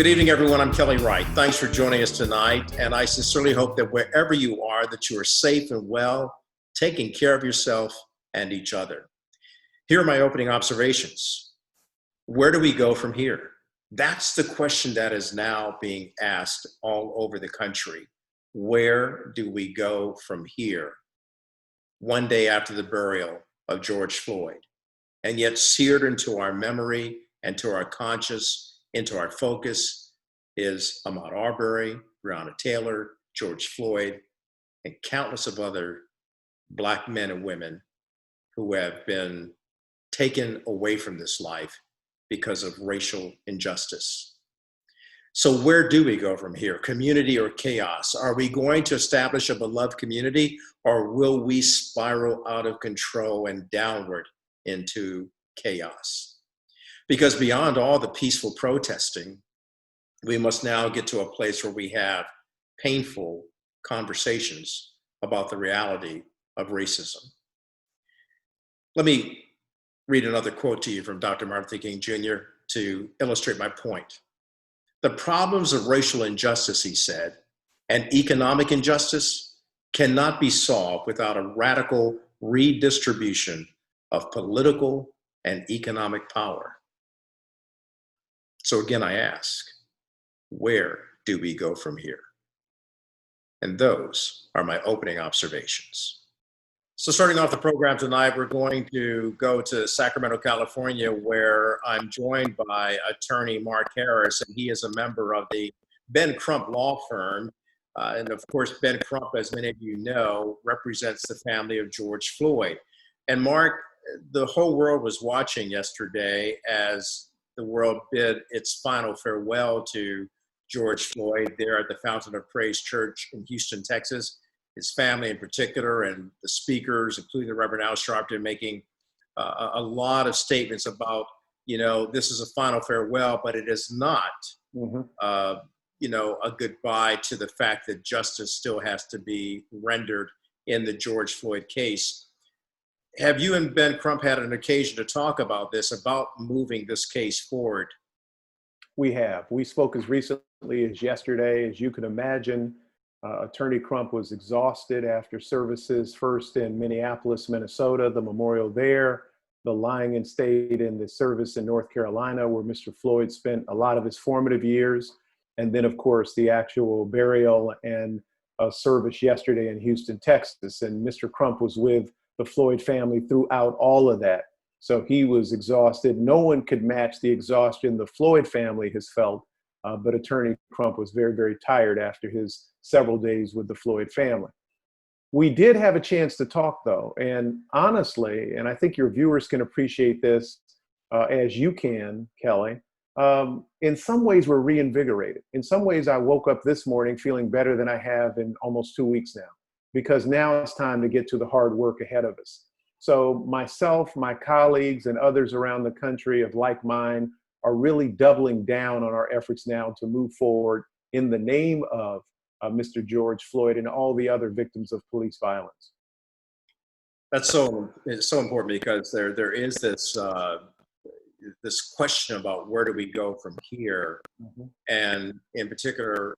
Good evening, everyone. I'm Kelly Wright. Thanks for joining us tonight. And I sincerely hope that wherever you are, that you are safe and well, taking care of yourself and each other. Here are my opening observations. Where do we go from here? That's the question that is now being asked all over the country. Where do we go from here? One day after the burial of George Floyd, and yet seared into our memory and to our conscious, into our focus is Ahmaud Arbery, Breonna Taylor, George Floyd, and countless of other Black men and women who have been taken away from this life because of racial injustice. So where do we go from here? Community or chaos? Are we going to establish a beloved community, or will we spiral out of control and downward into chaos? Because beyond all the peaceful protesting, we must now get to a place where we have painful conversations about the reality of racism. Let me read another quote to you from Dr. Martin Luther King Jr. to illustrate my point. The problems of racial injustice, he said, and economic injustice cannot be solved without a radical redistribution of political and economic power. So again, I ask, where do we go from here? And those are my opening observations. So starting off the program tonight, we're going to go to Sacramento, California, where I'm joined by attorney Mark Harris, and he is a member of the Ben Crump law firm. And of course, Ben Crump, as many of you know, represents the family of George Floyd. And Mark, the whole world was watching yesterday as the world bid its final farewell to George Floyd there at the Fountain of Praise Church in Houston, Texas. His family in particular, and the speakers, including the Reverend Al Sharpton, making a lot of statements about, this is a final farewell, but it is not, a goodbye to the fact that justice still has to be rendered in the George Floyd case. Have you and Ben Crump had an occasion to talk about this, about moving this case forward? We have. We spoke as recently as yesterday. As you can imagine, Attorney Crump was exhausted after services, first in Minneapolis, Minnesota, the memorial there, the lying in state in the service in North Carolina, where Mr. Floyd spent a lot of his formative years. And then, of course, the actual burial and service yesterday in Houston, Texas. And Mr. Crump was with the Floyd family throughout all of that. So he was exhausted. No one could match the exhaustion the Floyd family has felt, but Attorney Crump was very, very tired after his several days with the Floyd family. We did have a chance to talk, though, and honestly, and I think your viewers can appreciate this as you can, Kelly, in some ways we're reinvigorated. In some ways I woke up this morning feeling better than I have in almost 2 weeks now, because now it's time to get to the hard work ahead of us. So myself, my colleagues, and others around the country of like mind are really doubling down on our efforts now to move forward in the name of Mr. George Floyd and all the other victims of police violence. It's so important, because there is this this question about where do we go from here, and in particular,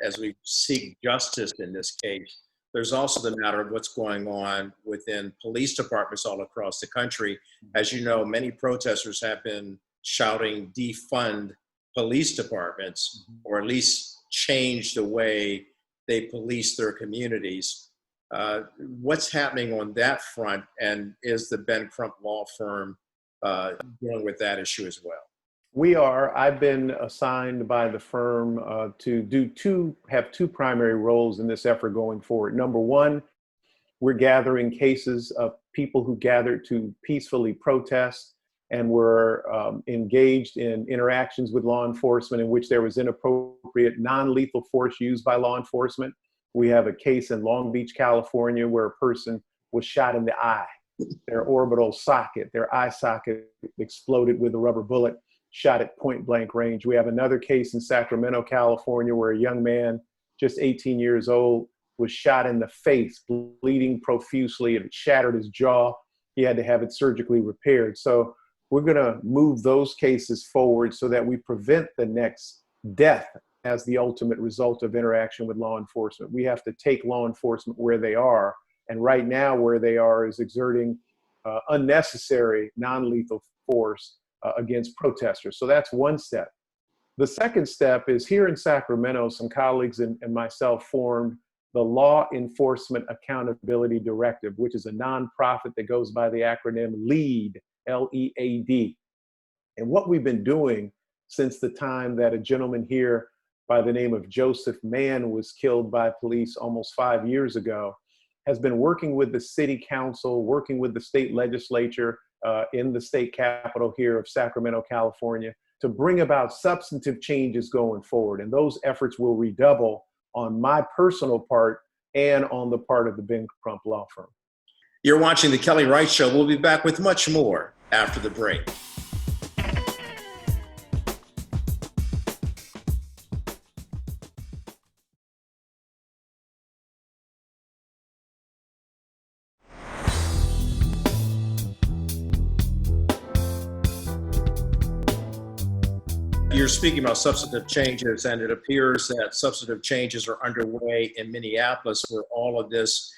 as we seek justice in this case, there's also the matter of what's going on within police departments all across the country. As you know, many protesters have been shouting defund police departments, or at least change the way they police their communities. What's happening on that front, and is the Ben Crump law firm dealing with that issue as well? We are. I've been assigned by the firm to have two primary roles in this effort going forward. Number one, we're gathering cases of people who gathered to peacefully protest and were engaged in interactions with law enforcement in which there was inappropriate non-lethal force used by law enforcement. We have a case in Long Beach, California, where a person was shot in the eye. Their orbital socket, their eye socket exploded with a rubber bullet, shot at point blank range. We have another case in Sacramento, California, where a young man, just 18 years old, was shot in the face, bleeding profusely. It shattered his jaw. He had to have it surgically repaired. So we're going to move those cases forward so that we prevent the next death as the ultimate result of interaction with law enforcement. We have to take law enforcement where they are. And right now, where they are is exerting unnecessary, non-lethal force against protesters. So that's one step. The second step is here in Sacramento, some colleagues and myself formed the Law Enforcement Accountability Directive, which is a nonprofit that goes by the acronym LEAD, L-E-A-D. And what we've been doing since the time that a gentleman here by the name of Joseph Mann was killed by police almost 5 years ago has been working with the city council, working with the state legislature in the state capital here of Sacramento, California, to bring about substantive changes going forward. And those efforts will redouble on my personal part and on the part of the Ben Crump Law Firm. You're watching The Kelly Wright Show. We'll be back with much more after the break. You're speaking about substantive changes, and it appears that substantive changes are underway in Minneapolis, where all of this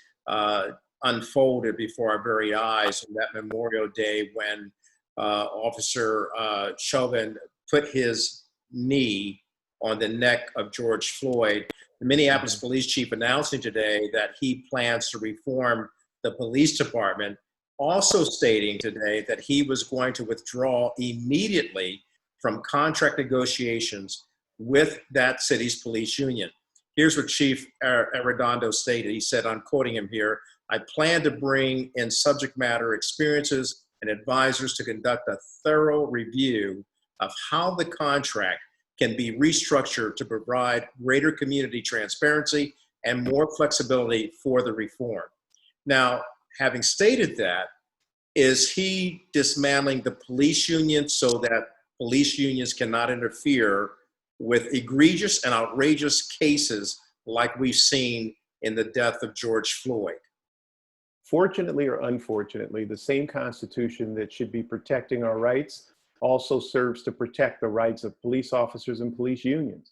unfolded before our very eyes on that Memorial Day when Officer Chauvin put his knee on the neck of George Floyd. The Minneapolis police chief announcing today that he plans to reform the police department, also stating today that he was going to withdraw immediately from contract negotiations with that city's police union. Here's what Chief Arredondo stated. He said, I'm quoting him here, I plan to bring in subject matter experiences and advisors to conduct a thorough review of how the contract can be restructured to provide greater community transparency and more flexibility for the reform. Now, having stated that, is he dismantling the police union so that police unions cannot interfere with egregious and outrageous cases like we've seen in the death of George Floyd? Fortunately or unfortunately, the same Constitution that should be protecting our rights also serves to protect the rights of police officers and police unions.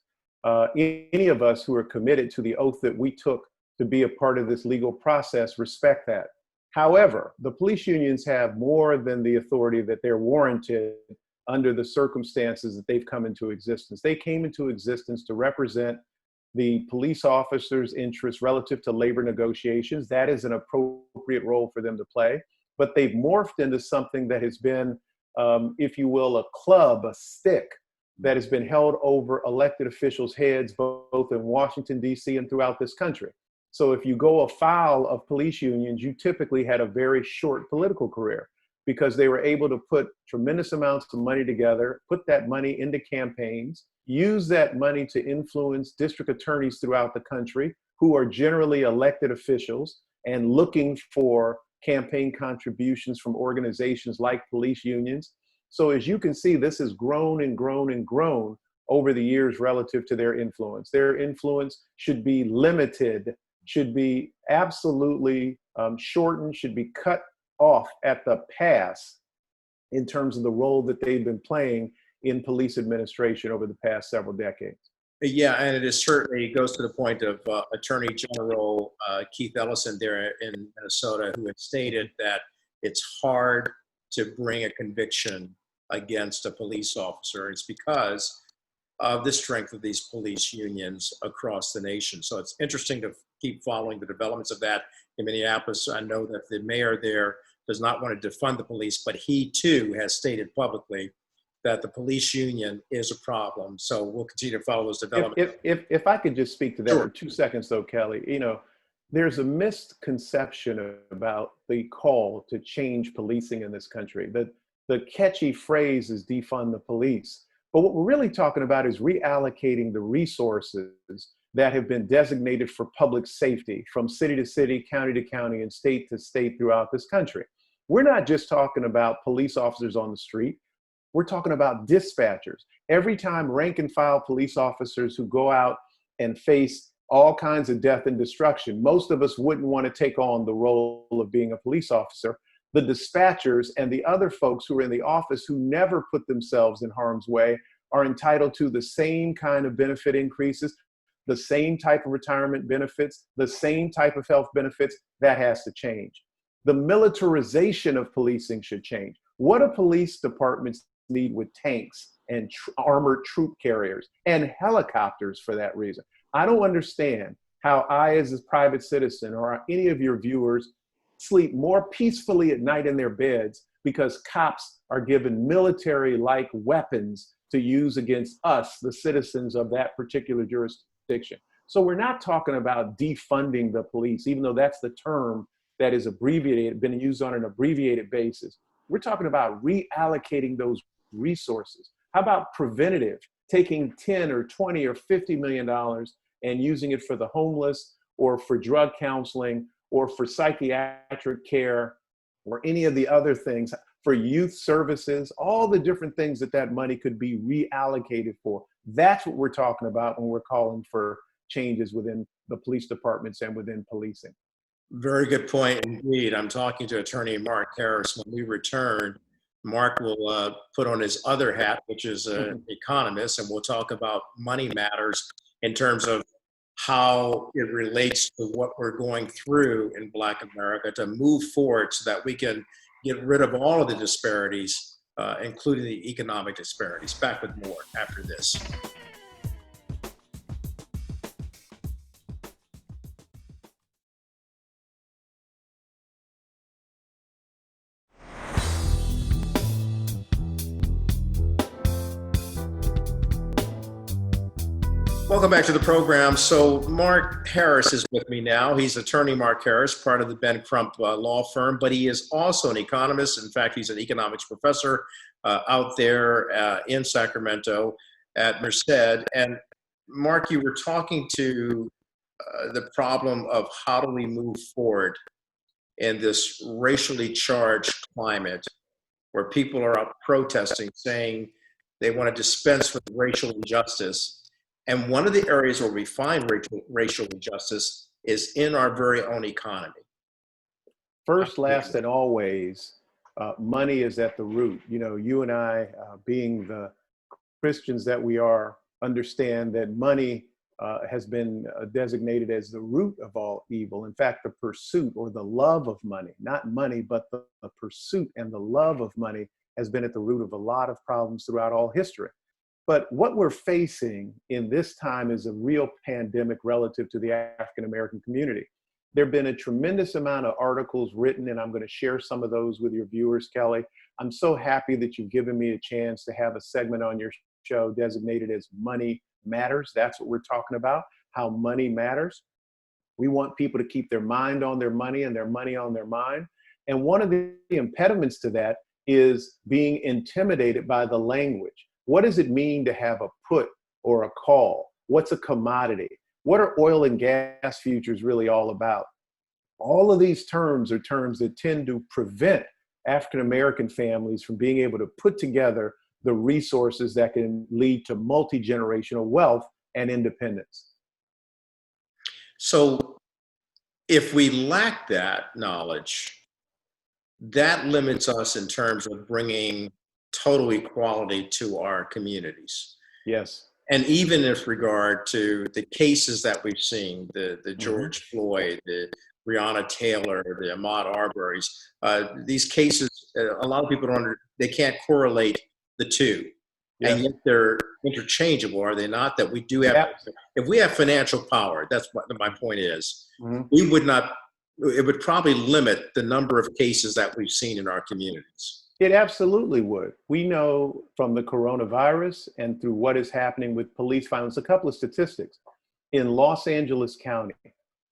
Any of us who are committed to the oath that we took to be a part of this legal process respect that. However, the police unions have more than the authority that they're warranted under the circumstances that they've come into existence. They came into existence to represent the police officers' interests relative to labor negotiations. That is an appropriate role for them to play, but they've morphed into something that has been, if you will, a club, a stick that has been held over elected officials' heads, both in Washington, D.C. and throughout this country. So if you go afoul of police unions, you typically had a very short political career, because they were able to put tremendous amounts of money together, put that money into campaigns, use that money to influence district attorneys throughout the country who are generally elected officials and looking for campaign contributions from organizations like police unions. So as you can see, this has grown and grown and grown over the years relative to their influence. Their influence should be limited, should be absolutely shortened, should be cut off at the pass in terms of the role that they've been playing in police administration over the past several decades. Yeah, and it is certainly goes to the point of Attorney General Keith Ellison there in Minnesota, who had stated that it's hard to bring a conviction against a police officer. It's because of the strength of these police unions across the nation. So it's interesting to keep following the developments of that in Minneapolis. I know that the mayor there does not want to defund the police, but he too has stated publicly that the police union is a problem. So we'll continue to follow those developments. If I could just speak to that Sure. for 2 seconds though, Kelly, you know, there's a misconception about the call to change policing in this country. The catchy phrase is defund the police. But what we're really talking about is reallocating the resources that have been designated for public safety from city to city, county to county, and state to state throughout this country. We're not just talking about police officers on the street. We're talking about dispatchers. Every time rank and file police officers who go out and face all kinds of death and destruction, most of us wouldn't want to take on the role of being a police officer. The dispatchers and the other folks who are in the office who never put themselves in harm's way are entitled to the same kind of benefit increases, the same type of retirement benefits, the same type of health benefits. That has to change. The militarization of policing should change. What do police departments need with tanks and armored troop carriers and helicopters for that reason? I don't understand how I, as a private citizen, or any of your viewers, sleep more peacefully at night in their beds because cops are given military-like weapons to use against us, the citizens of that particular jurisdiction. So we're not talking about defunding the police, even though that's the term that is abbreviated, been used on an abbreviated basis. We're talking about reallocating those resources. How about preventative, taking 10 or 20 or $50 million and using it for the homeless, or for drug counseling, or for psychiatric care, or any of the other things, for youth services, all the different things that that money could be reallocated for. That's what we're talking about when we're calling for changes within the police departments and within policing. Very good point indeed. I'm talking to Attorney Mark Harris. When we return, Mark will put on his other hat, which is an economist, and we'll talk about money matters in terms of how it relates to what we're going through in Black America to move forward so that we can get rid of all of the disparities, including the economic disparities. Back with more after this. Welcome back to the program. So Mark Harris is with me now. He's attorney Mark Harris, part of the Ben Crump law firm, but he is also an economist. In fact, he's an economics professor out there in Sacramento at Merced. And Mark, you were talking to the problem of how do we move forward in this racially charged climate where people are out protesting, saying they want to dispense with racial injustice. And one of the areas where we find racial injustice is in our very own economy. First, last, and always, money is at the root. You know, you and I, being the Christians that we are, understand that money has been designated as the root of all evil. In fact, the pursuit or the love of money, not money, but the pursuit and the love of money has been at the root of a lot of problems throughout all history. But what we're facing in this time is a real pandemic relative to the African American community. There have been a tremendous amount of articles written, and I'm going to share some of those with your viewers, Kelly. I'm so happy that you've given me a chance to have a segment on your show designated as Money Matters. That's what we're talking about, how money matters. We want people to keep their mind on their money and their money on their mind. And one of the impediments to that is being intimidated by the language. What does it mean to have a put or a call? What's a commodity? What are oil and gas futures really all about? All of these terms are terms that tend to prevent African American families from being able to put together the resources that can lead to multi-generational wealth and independence. So if we lack that knowledge, that limits us in terms of bringing total equality to our communities. Yes. And even with regard to the cases that we've seen, the George Floyd, the Breonna Taylor, the Ahmaud Arbery's, these cases, a lot of people they can't correlate the two. Yes. And yet they're interchangeable, are they not? That we do have, if we have financial power, that's what my point is, we would not, it would probably limit the number of cases that we've seen in our communities. It absolutely would. We know from the coronavirus and through what is happening with police violence, a couple of statistics. In Los Angeles County,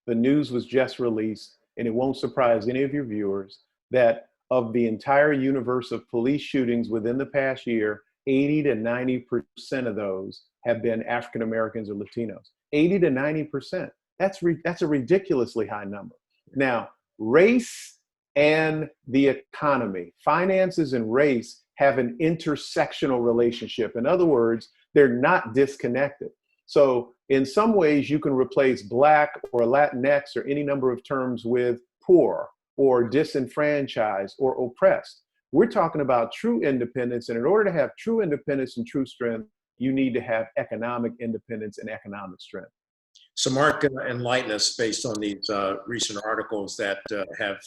the news was just released, and it won't surprise any of your viewers, that of the entire universe of police shootings within the past year, 80 to 90% of those have been African Americans or Latinos. 80 to 90%. That's a ridiculously high number. Now, race and the economy, finances and race have an intersectional relationship. In other words, they're not disconnected. So in some ways you can replace Black or Latinx or any number of terms with poor or disenfranchised or oppressed. We're talking about true independence. And in order to have true independence and true strength, you need to have economic independence and economic strength. So Mark, enlighten us based on these recent articles that have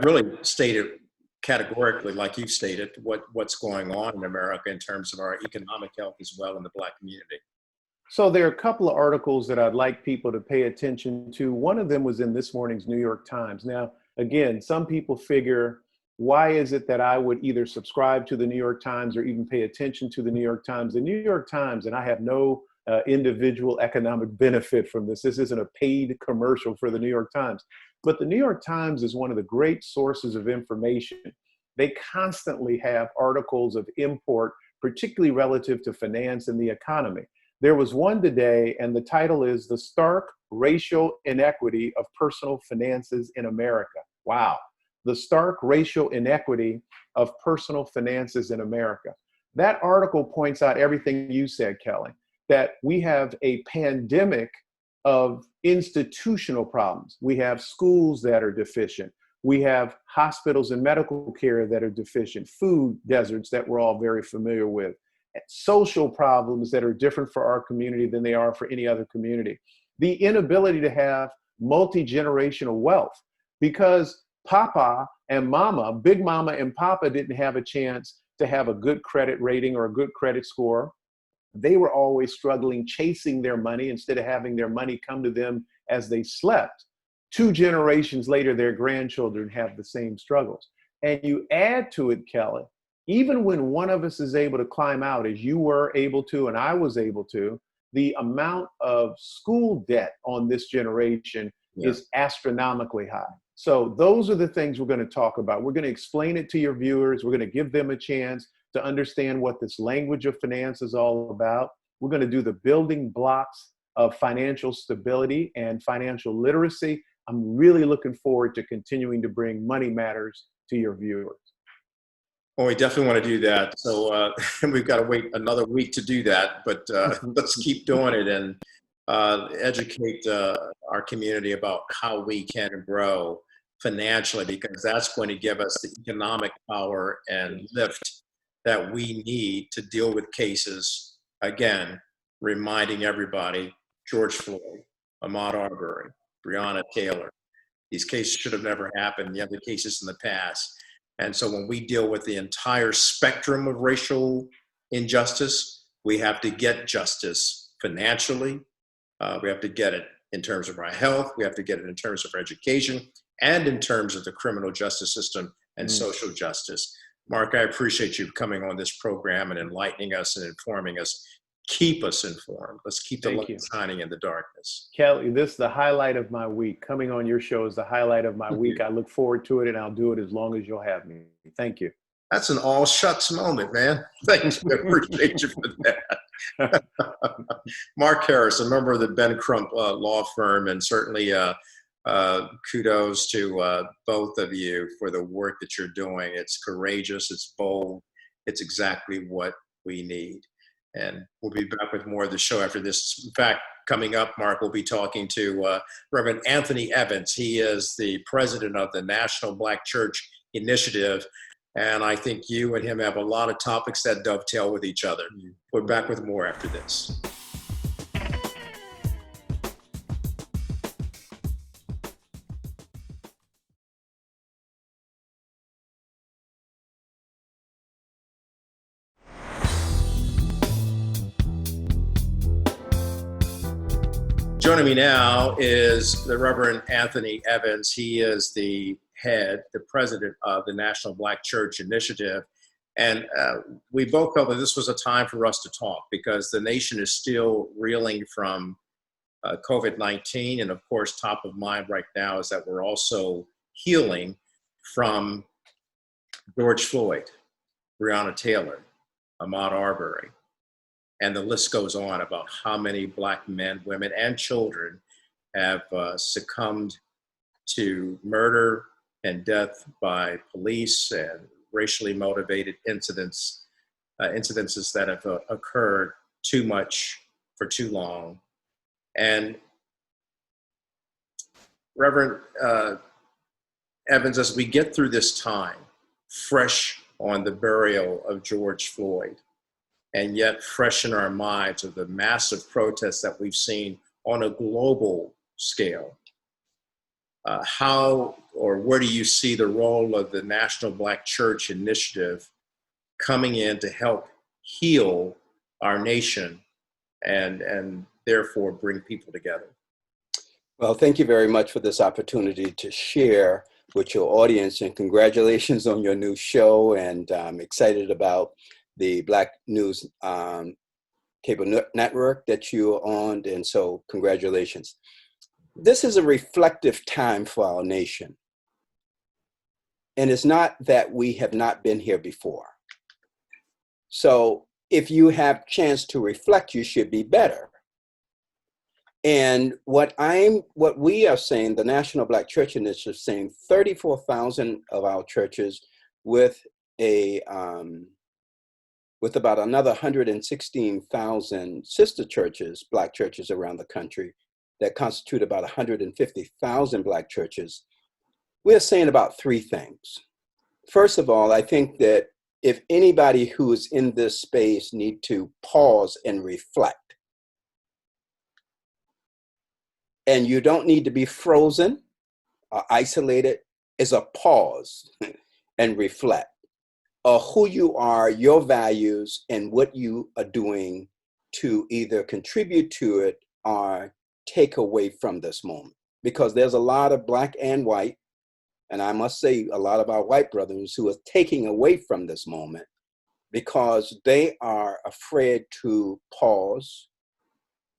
really stated categorically, like you've stated, what's going on in America in terms of our economic health as well in the Black community. So there are a couple of articles that I'd like people to pay attention to. One of them was in this morning's New York Times. Now, again, some people figure, why is it that I would either subscribe to the New York Times or even pay attention to the New York Times? The New York Times, and I have no individual economic benefit from this. This isn't a paid commercial for the New York Times. But the New York Times is one of the great sources of information. They constantly have articles of import, particularly relative to finance and the economy. There was one today, and the title is "The Stark Racial Inequity of Personal Finances in America." Wow. The stark racial inequity of personal finances in America. That article points out everything you said, Kelly, that we have a pandemic of institutional problems. We have schools that are deficient. We have hospitals and medical care that are deficient, food deserts that we're all very familiar with, social problems that are different for our community than they are for any other community. The inability to have multi-generational wealth because Papa and Mama, Big Mama and Papa didn't have a chance to have a good credit rating or a good credit score. They were always struggling, chasing their money instead of having their money come to them as they slept. 2 generations later, their grandchildren have the same struggles. And you add to it, Kelly, even when one of us is able to climb out, as you were able to and I was able to, the amount of school debt on this generation is astronomically high. So those are the things we're going to talk about. We're going to explain it to your viewers. We're going to give them a chance to understand what this language of finance is all about. We're going to do the building blocks of financial stability and financial literacy. I'm really looking forward to continuing to bring Money Matters to your viewers. Well, we definitely want to do that. So we've got to wait another week to do that, but let's keep doing it and educate our community about how we can grow financially, because that's going to give us the economic power and lift that we need to deal with cases. Again, reminding everybody, George Floyd, Ahmaud Arbery, Breonna Taylor, these cases should have never happened, the other cases in the past. And so when we deal with the entire spectrum of racial injustice, we have to get justice financially. We have to get it in terms of our health. We have to get it in terms of our education and in terms of the criminal justice system and social justice. Mark, I appreciate you coming on this program and enlightening us and informing us. Keep us informed. Let's keep the light shining in the darkness. Kelly, this is the highlight of my week. Coming on your show is the highlight of my week. I look forward to it, and I'll do it as long as you'll have me. Thank you. That's an all shucks moment, man. Thanks. We appreciate you for that. Mark Harris, a member of the Ben Crump law firm, and certainly kudos to both of you for the work that you're doing. It's courageous, it's bold, it's exactly what we need. And we'll be back with more of the show after this. In fact, coming up, Mark, we'll be talking to Reverend Anthony Evans. He is the president of the National Black Church Initiative. And I think you and him have a lot of topics that dovetail with each other. We're back with more after this. Joining me now is the Reverend Anthony Evans. He is the president of the National Black Church Initiative. And we both felt that this was a time for us to talk because the nation is still reeling from COVID-19. And of course, top of mind right now is that we're also healing from George Floyd, Breonna Taylor, Ahmaud Arbery. And the list goes on about how many Black men, women, and children have succumbed to murder and death by police and racially motivated incidences that have occurred too much for too long. And Reverend Evans, as we get through this time, fresh on the burial of George Floyd, and yet fresh in our minds of the massive protests that we've seen on a global scale. How or where do you see the role of the National Black Church Initiative coming in to help heal our nation and therefore bring people together? Well, thank you very much for this opportunity to share with your audience, and congratulations on your new show. And I'm excited about the Black News cable network that you're on. And so congratulations. This is a reflective time for our nation. And it's not that we have not been here before. So if you have chance to reflect, you should be better. And what we are saying, the National Black Church Initiative is saying 34,000 of our churches with about another 116,000 sister churches, Black churches around the country that constitute about 150,000 Black churches. We're saying about three things. First of all, I think that if anybody who is in this space need to pause and reflect, and you don't need to be frozen or isolated, is a pause and reflect on who you are, your values, and what you are doing to either contribute to it or take away from this moment. Because there's a lot of Black and white, and I must say a lot of our white brothers who are taking away from this moment because they are afraid to pause,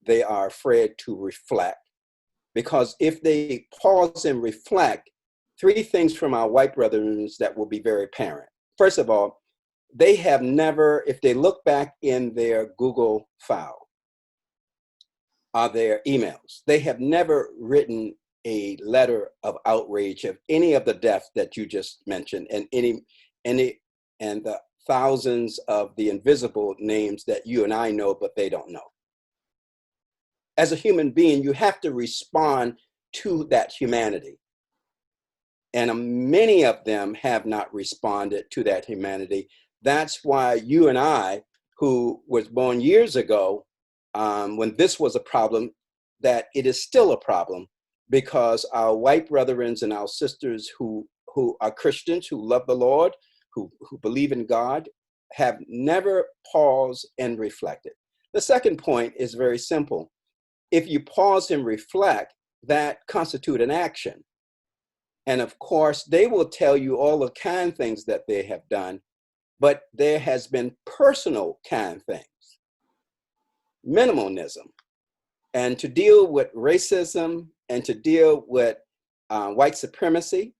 they are afraid to reflect. Because if they pause and reflect, three things from our white brothers that will be very apparent. First of all, they have never, if they look back in their Google file, their emails, they have never written a letter of outrage of any of the deaths that you just mentioned and and the thousands of the invisible names that you and I know, but they don't know. As a human being, you have to respond to that humanity. And many of them have not responded to that humanity. That's why you and I, who was born years ago, when this was a problem, that it is still a problem because our white brethren and our sisters who are Christians, who love the Lord, who believe in God, have never paused and reflected. The second point is very simple. If you pause and reflect, that constitutes an action. And of course, they will tell you all the kind things that they have done, but there has been personal kind things, minimalism. And to deal with racism and to deal with white supremacy,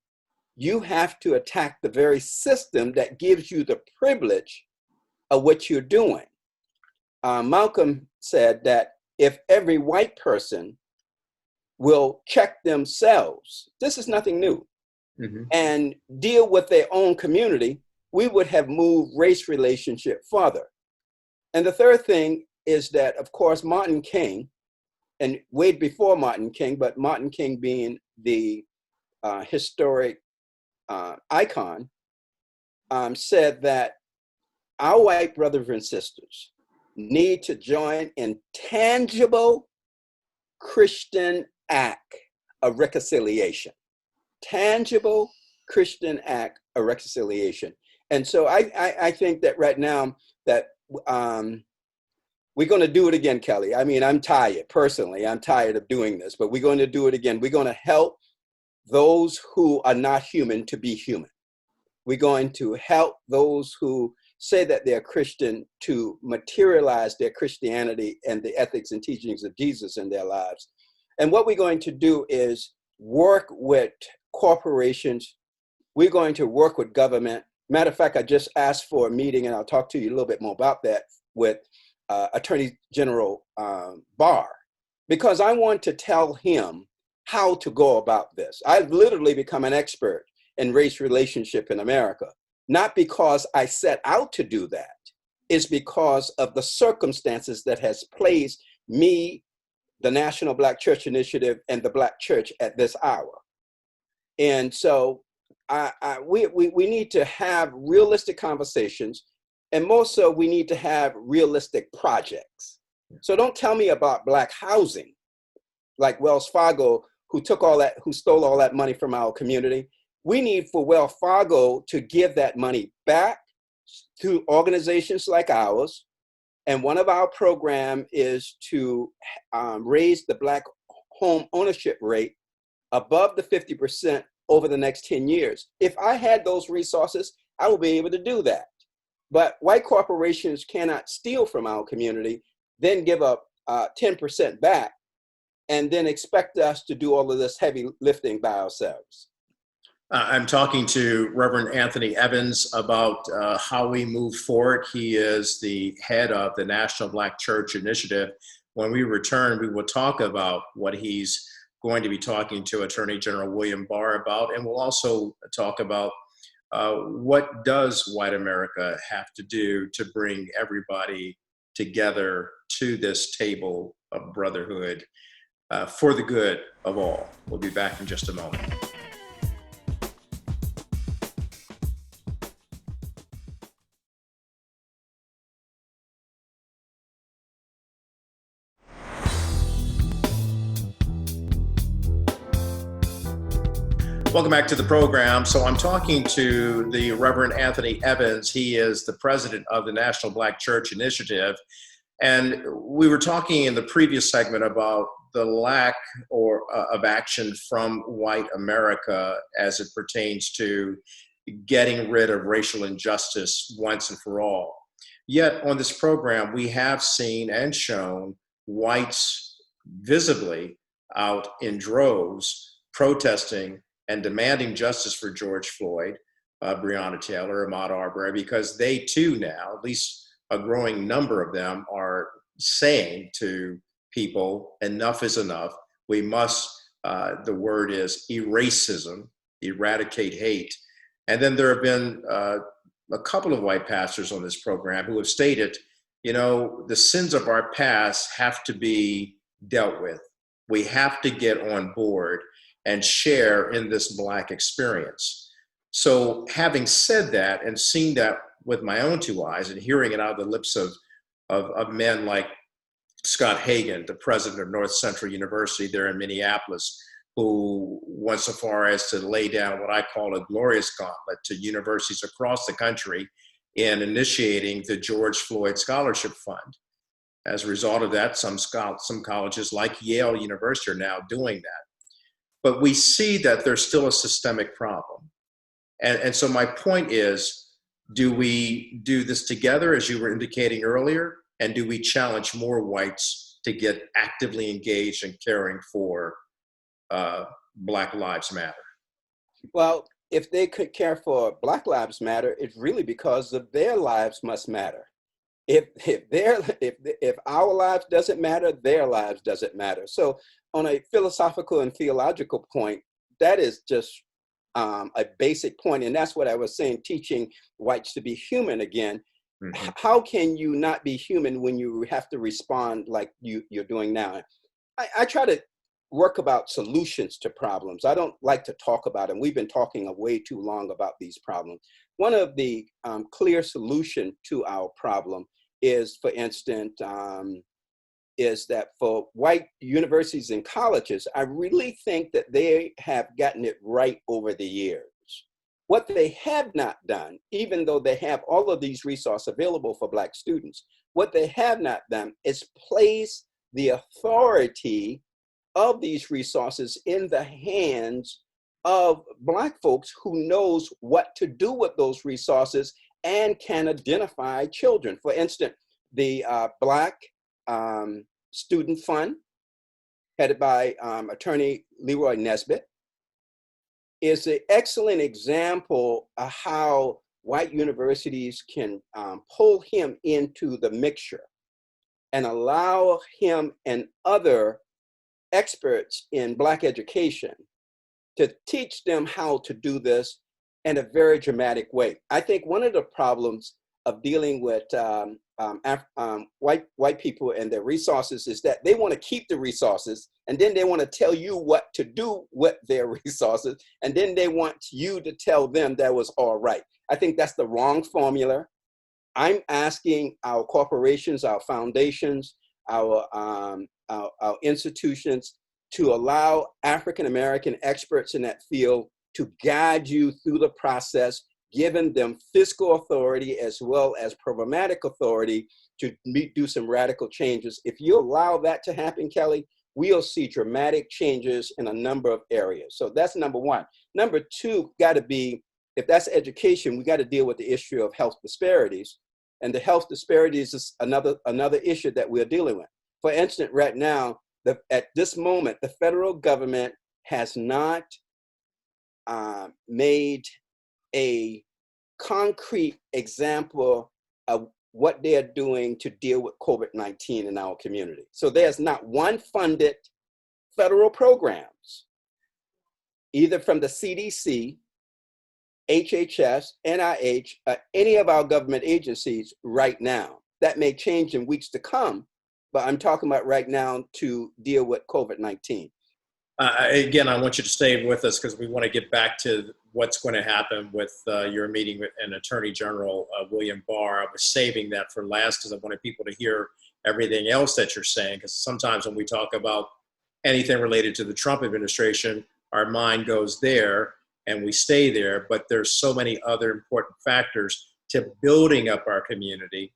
you have to attack the very system that gives you the privilege of what you're doing. Malcolm said that if every white person will check themselves, this is nothing new, and deal with their own community, we would have moved race relationship further. And the third thing is that, of course, Martin King, and way before Martin King, but Martin King being the historic icon, said that our white brothers and sisters need to join in tangible Christian act of reconciliation. Tangible Christian act of reconciliation. And so I think that right now that we're going to do it again, Kelly. I mean, I'm tired, personally. I'm tired of doing this, but we're going to do it again. We're going to help those who are not human to be human. We're going to help those who say that they're Christian to materialize their Christianity and the ethics and teachings of Jesus in their lives. And what we're going to do is work with corporations. We're going to work with government. Matter of fact, I just asked for a meeting, and I'll talk to you a little bit more about that, with Attorney General Barr, because I want to tell him how to go about this. I've literally become an expert in race relationship in America, not because I set out to do that. It's because of the circumstances that has placed me, the National Black Church Initiative, and the Black Church at this hour. And so we need to have realistic conversations. And more so, we need to have realistic projects. So don't tell me about Black housing, like Wells Fargo, who stole all that money from our community. We need for Wells Fargo to give that money back to organizations like ours. And one of our program is to raise the Black home ownership rate above the 50% over the next 10 years. If I had those resources, I will be able to do that. But white corporations cannot steal from our community, then give up 10% back, and then expect us to do all of this heavy lifting by ourselves. I'm talking to Reverend Anthony Evans about how we move forward. He is the head of the National Black Church Initiative. When we return, we will talk about what he's going to be talking to Attorney General William Barr about, and we'll also talk about what does white America have to do to bring everybody together to this table of brotherhood for the good of all. We'll be back in just a moment. Welcome back to the program. So I'm talking to the Reverend Anthony Evans. He is the president of the National Black Church Initiative. And we were talking in the previous segment about the lack of action from white America as it pertains to getting rid of racial injustice once and for all. Yet on this program, we have seen and shown whites visibly out in droves protesting and demanding justice for George Floyd, Breonna Taylor, Ahmaud Arbery, because they too now, at least a growing number of them, are saying to people, enough is enough. We must, the word is eracism, eradicate hate. And then there have been a couple of white pastors on this program who have stated, you know, the sins of our past have to be dealt with. We have to get on board and share in this Black experience. So having said that and seen that with my own two eyes and hearing it out of the lips of men like Scott Hagan, the president of North Central University there in Minneapolis, who went so far as to lay down what I call a glorious gauntlet to universities across the country in initiating the George Floyd Scholarship Fund. As a result of that, some colleges like Yale University are now doing that. But we see that there's still a systemic problem. And so my point is, do we do this together, as you were indicating earlier? And do we challenge more whites to get actively engaged in caring for Black Lives Matter? Well, If they could care for Black Lives Matter, it's really because of their lives must matter. If our lives doesn't matter, their lives doesn't matter. So on a philosophical and theological point, that is just a basic point. And that's what I was saying, teaching whites to be human again. Mm-hmm. How can you not be human when you have to respond like you're doing now? I try to work about solutions to problems. I don't like to talk about them. We've been talking way too long about these problems. One of the clear solution to our problem is, for instance, is that for white universities and colleges, I really think that they have gotten it right over the years. What they have not done, even though they have all of these resources available for Black students, what they have not done is place the authority of these resources in the hands of Black folks who knows what to do with those resources and can identify children. For instance, the Black Student Fund, headed by attorney Leroy Nesbitt, is an excellent example of how white universities can pull him into the mixture and allow him and other experts in Black education to teach them how to do this in a very dramatic way. I think one of the problems of dealing with white people and their resources is that they want to keep the resources, and then they want to tell you what to do with their resources, and then they want you to tell them that was all right. I think that's the wrong formula. I'm asking our corporations, our foundations, our institutions to allow African-American experts in that field to guide you through the process, giving them fiscal authority as well as programmatic authority to do some radical changes. If you allow that to happen, Kelly, we'll see dramatic changes in a number of areas. So that's number one. Number two, got to be, if that's education, we got to deal with the issue of health disparities. And the health disparities is another issue that we're dealing with. For instance, right now, at this moment, the federal government has not made a concrete example of what they're doing to deal with COVID-19 in our community. So there's not one funded federal programs, either from the CDC, HHS, NIH, any of our government agencies right now. That may change in weeks to come, but I'm talking about right now to deal with COVID-19. Again, I want you to stay with us because we want to get back to what's going to happen with your meeting with an Attorney General, William Barr. I was saving that for last because I wanted people to hear everything else that you're saying, because sometimes when we talk about anything related to the Trump administration, our mind goes there and we stay there, but there's so many other important factors to building up our community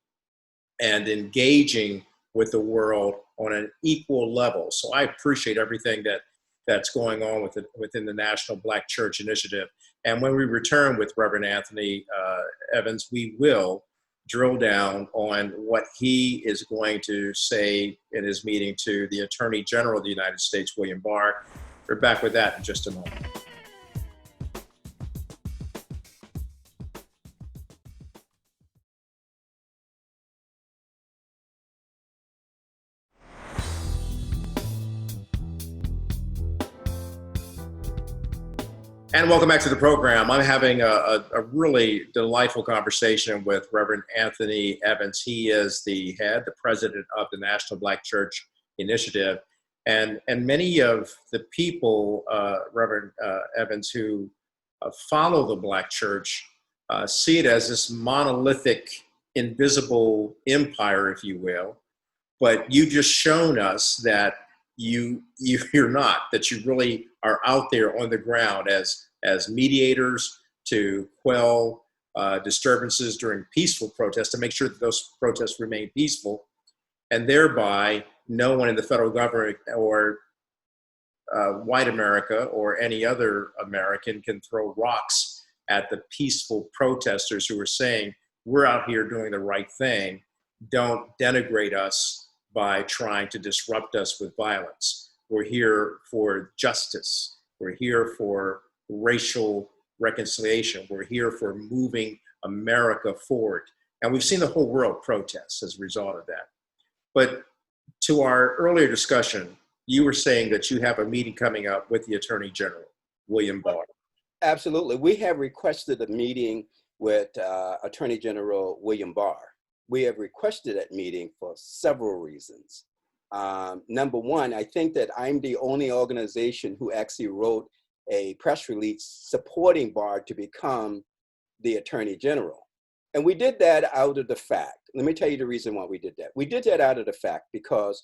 and engaging with the world on an equal level. So I appreciate everything that's going on within the National Black Church Initiative. And when we return with Reverend Anthony Evans, we will drill down on what he is going to say in his meeting to the Attorney General of the United States, William Barr. We're back with that in just a moment. And welcome back to the program. I'm having a really delightful conversation with Reverend Anthony Evans. He is the president of the National Black Church Initiative. And many of the people, Reverend Evans, who follow the Black Church see it as this monolithic, invisible empire, if you will. But you just shown us that you're not, that you really are out there on the ground as mediators to quell disturbances during peaceful protests, to make sure that those protests remain peaceful, and thereby no one in the federal government or white America or any other American can throw rocks at the peaceful protesters who are saying, we're out here doing the right thing. Don't denigrate us by trying to disrupt us with violence. We're here for justice. We're here for racial reconciliation. We're here for moving America forward. And we've seen the whole world protest as a result of that. But to our earlier discussion, you were saying that you have a meeting coming up with the Attorney General, William Barr. Absolutely. We have requested a meeting with Attorney General William Barr. We have requested that meeting for several reasons. Number one, I think that I'm the only organization who actually wrote a press release supporting Barr to become the Attorney General. And we did that out of the fact, let me tell you the reason why we did that. We did that out of the fact because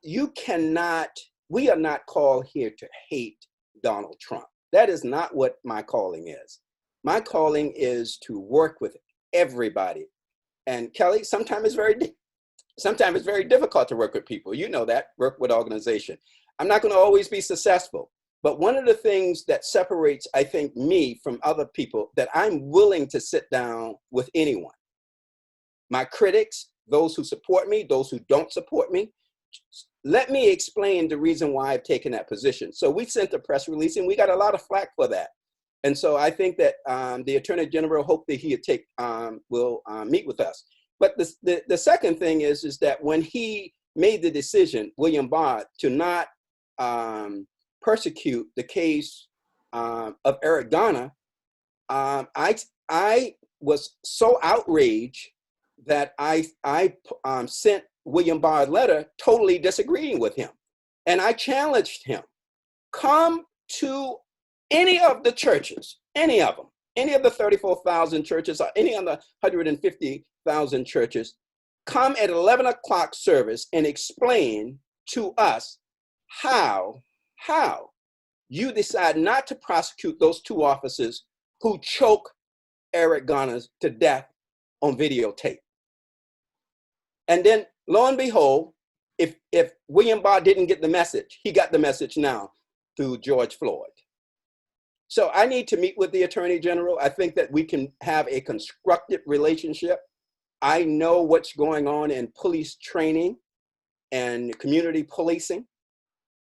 we are not called here to hate Donald Trump. That is not what my calling is. My calling is to work with everybody. And Kelly, sometimes it's very difficult to work with people. You know that, work with organization. I'm not going to always be successful. But one of the things that separates, I think, me from other people, that I'm willing to sit down with anyone. My critics, those who support me, those who don't support me, let me explain the reason why I've taken that position. So we sent a press release and we got a lot of flack for that. And so I think that the Attorney General hoped that he will meet with us. But the second thing is that when he made the decision, William Barr, to not persecute the case of Eric Garner, I was so outraged that I sent William Barr a letter totally disagreeing with him. And I challenged him, come to any of the churches, any of them, any of the 34,000 churches or any of the 150,000 churches, come at 11 o'clock service and explain to us how you decide not to prosecute those two officers who choke Eric Garner to death on videotape. And then lo and behold, if William Barr didn't get the message, he got the message now through George Floyd. So I need to meet with the Attorney General. I think that we can have a constructive relationship. I know what's going on in police training and community policing.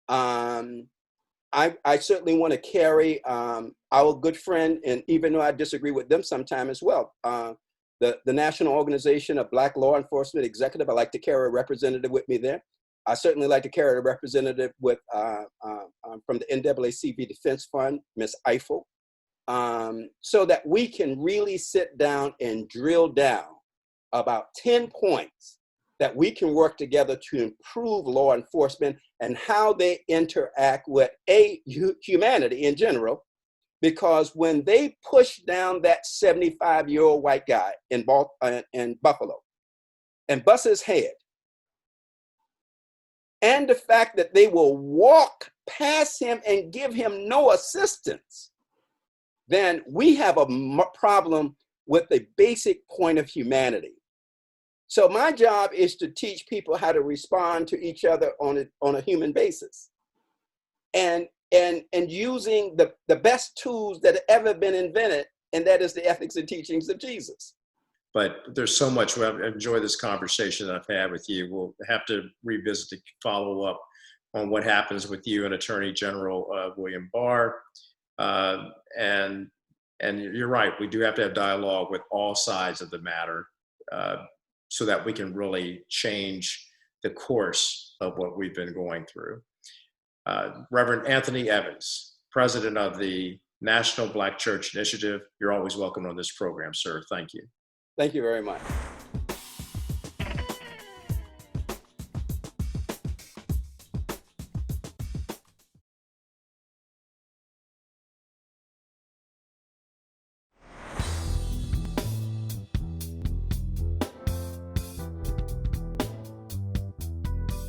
I certainly want to carry our good friend, and even though I disagree with them sometime as well, the National Organization of Black Law Enforcement Executive, I like to carry a representative with me there. I certainly like to carry a representative with from the NAACP Defense Fund, Ms. Eiffel, so that we can really sit down and drill down about 10 points that we can work together to improve law enforcement and how they interact with humanity in general. Because when they push down that 75-year-old white guy in Buffalo and bust his head, and the fact that they will walk past him and give him no assistance, then we have a problem with the basic point of humanity. So my job is to teach people how to respond to each other on a human basis, and using the best tools that have ever been invented, and that is the ethics and teachings of Jesus. But there's so much. I've enjoyed this conversation that I've had with you. We'll have to revisit to follow up on what happens with you and Attorney General William Barr. And you're right. We do have to have dialogue with all sides of the matter so that we can really change the course of what we've been going through. Reverend Anthony Evans, President of the National Black Church Initiative, you're always welcome on this program, sir. Thank you. Thank you very much.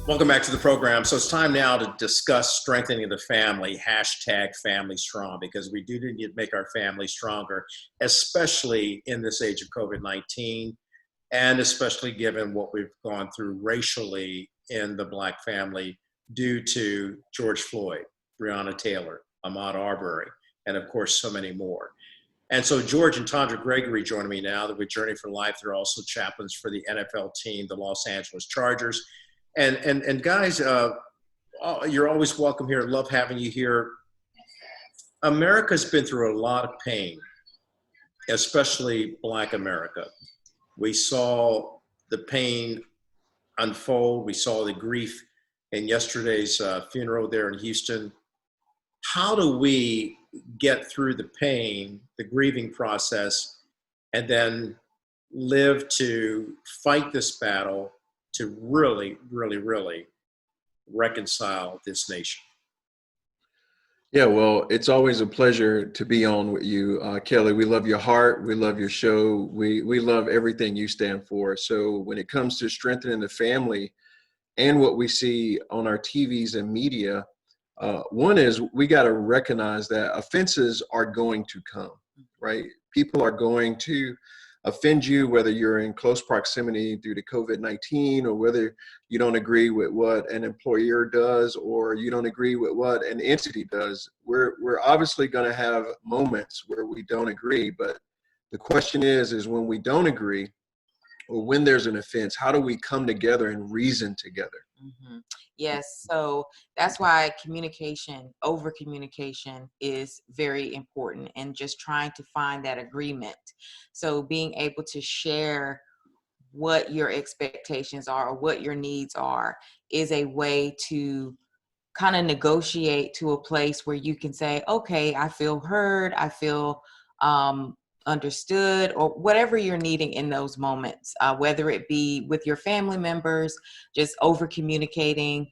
Welcome back to the program. So it's time now to discuss strengthening the family, #FamilyStrong, because we do need to make our family stronger, especially in this age of COVID-19, and especially given what we've gone through racially in the Black family due to George Floyd, Breonna Taylor, Ahmaud Arbery, and of course, so many more. And so George and Tondra Gregory joining me now that we Journey for Life. They're also chaplains for the NFL team, the Los Angeles Chargers. And guys, you're always welcome here. Love having you here. America's been through a lot of pain, especially Black America. We saw the pain unfold. We saw the grief in yesterday's funeral there in Houston. How do we get through the pain, the grieving process, and then live to fight this battle to really, really, really reconcile this nation? Yeah, well, it's always a pleasure to be on with you, Kelly. We love your heart. We love your show. We love everything you stand for. So when it comes to strengthening the family and what we see on our TVs and media, one is we got to recognize that offenses are going to come, right? People are going to offend you, whether you're in close proximity due to COVID-19 or whether you don't agree with what an employer does or you don't agree with what an entity does. We're obviously going to have moments where we don't agree, but the question is when we don't agree or when there's an offense, how do we come together and reason together? Mm-hmm. Yes, so that's why over communication is very important, and just trying to find that agreement. So being able to share what your expectations are or what your needs are is a way to kind of negotiate to a place where you can say, okay, I feel heard, I feel understood, or whatever you're needing in those moments, whether it be with your family members, just over communicating,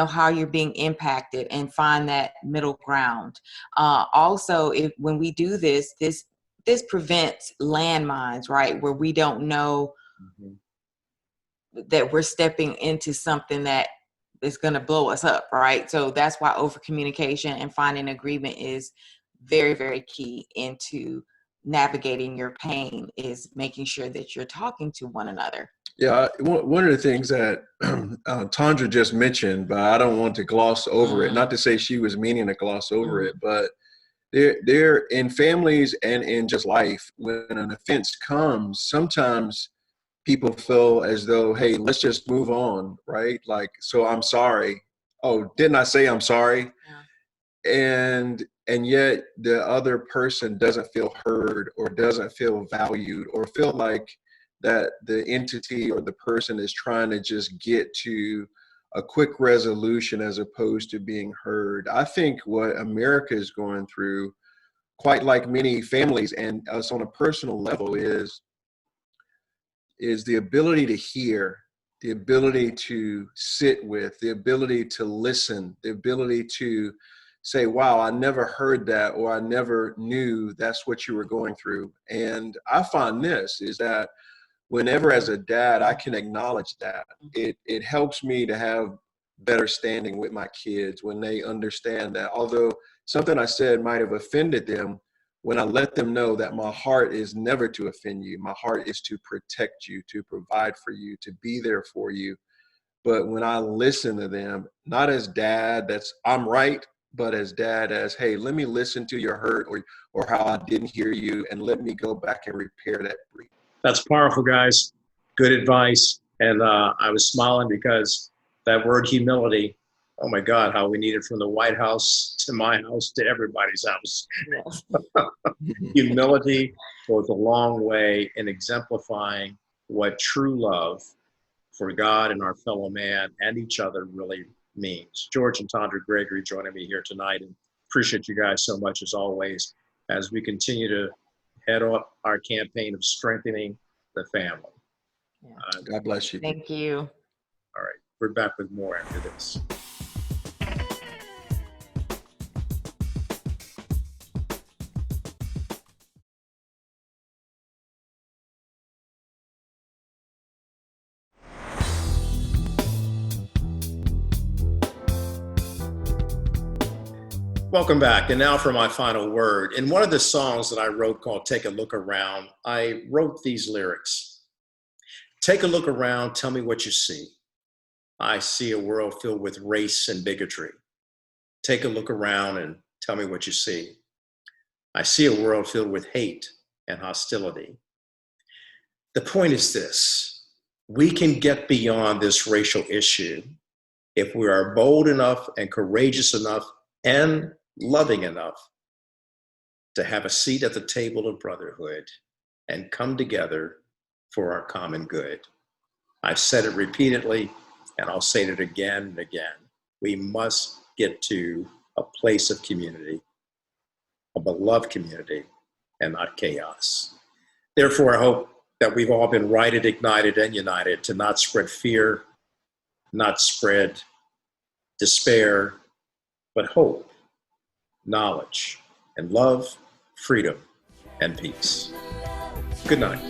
how you're being impacted, and find that middle ground. Also, when we do this this prevents landmines, right? Where we don't know that we're stepping into something that is going to blow us up, right? So that's why over communication and finding agreement is very, very key into navigating your pain, is making sure that you're talking to one another. Yeah, one of the things that Tondra just mentioned, but I don't want to gloss over it, not to say she was meaning to gloss over it, but they're in families and in just life, when an offense comes, sometimes people feel as though, hey, let's just move on, right? Like, so I'm sorry. Oh, didn't I say I'm sorry? Yeah. And yet the other person doesn't feel heard or doesn't feel valued or feel like that the entity or the person is trying to just get to a quick resolution as opposed to being heard. I think what America is going through, quite like many families and us on a personal level, is the ability to hear, the ability to sit with, the ability to listen, the ability to say, wow, I never heard that, or I never knew that's what you were going through. And I find this is that whenever as a dad, I can acknowledge that, it helps me to have better standing with my kids when they understand that although something I said might have offended them, when I let them know that my heart is never to offend you, my heart is to protect you, to provide for you, to be there for you. But when I listen to them, not as dad, that's I'm right, but as dad, as, hey, let me listen to your hurt or how I didn't hear you, and let me go back and repair that breach. That's powerful, guys. Good advice. And I was smiling because that word humility, oh my God, how we need it from the White House to my house to everybody's house. Yes. Humility goes a long way in exemplifying what true love for God and our fellow man and each other really means. George and Tondra Gregory joining me here tonight, and appreciate you guys so much as always as we continue to head up our campaign of strengthening the family. Yeah. God bless you. Thank you. All right, we're back with more after this. Welcome back. And now for my final word. In one of the songs that I wrote called Take a Look Around, I wrote these lyrics. Take a look around, tell me what you see. I see a world filled with race and bigotry. Take a look around and tell me what you see. I see a world filled with hate and hostility. The point is this: we can get beyond this racial issue if we are bold enough and courageous enough and loving enough to have a seat at the table of brotherhood and come together for our common good. I've said it repeatedly, and I'll say it again and again. We must get to a place of community, a beloved community, and not chaos. Therefore, I hope that we've all been righted, ignited, and united to not spread fear, not spread despair, but hope, knowledge, and love, freedom, and peace. Good night.